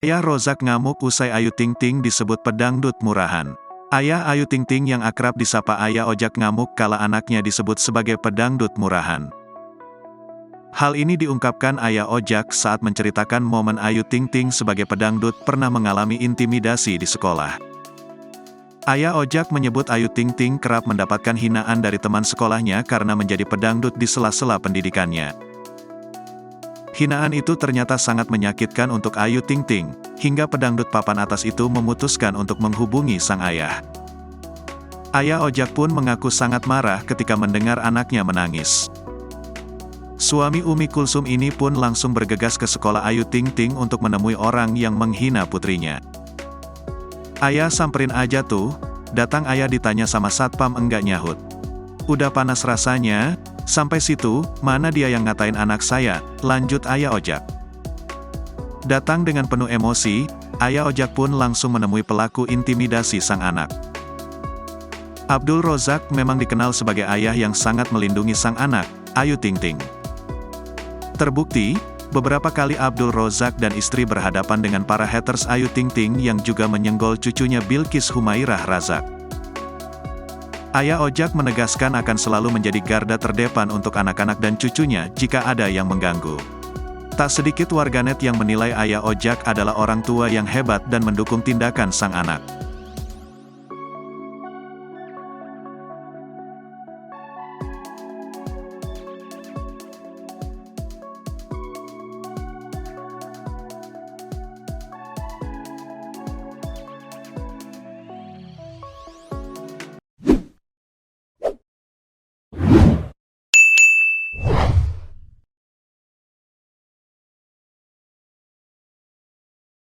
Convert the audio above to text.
Ayah Rozak ngamuk usai Ayu Ting Ting disebut pedangdut murahan. Ayah Ayu Ting Ting yang akrab disapa Ayah Ojak ngamuk kala anaknya disebut sebagai pedangdut murahan. Hal ini diungkapkan Ayah Ojak saat menceritakan momen Ayu Ting Ting sebagai pedangdut pernah mengalami intimidasi di sekolah. Ayah Ojak menyebut Ayu Ting Ting kerap mendapatkan hinaan dari teman sekolahnya karena menjadi pedangdut di sela-sela pendidikannya. Hinaan itu ternyata sangat menyakitkan untuk Ayu Ting Ting, hingga pedangdut papan atas itu memutuskan untuk menghubungi sang ayah. Ayah Ojak pun mengaku sangat marah ketika mendengar anaknya menangis. Suami Umi Kulsum ini pun langsung bergegas ke sekolah Ayu Ting Ting untuk menemui orang yang menghina putrinya. "Ayah samperin aja tuh," datang ayah ditanya sama satpam enggak nyahut. "Udah panas rasanya, sampai situ, mana dia yang ngatain anak saya," lanjut Ayah Ojak. Datang dengan penuh emosi, Ayah Ojak pun langsung menemui pelaku intimidasi sang anak. Abdul Rozak memang dikenal sebagai ayah yang sangat melindungi sang anak, Ayu Ting Ting. Terbukti, beberapa kali Abdul Rozak dan istri berhadapan dengan para haters Ayu Ting Ting yang juga menyenggol cucunya Bilqis Humairah Razak. Ayah Ojak menegaskan akan selalu menjadi garda terdepan untuk anak-anak dan cucunya jika ada yang mengganggu. Tak sedikit warganet yang menilai Ayah Ojak adalah orang tua yang hebat dan mendukung tindakan sang anak.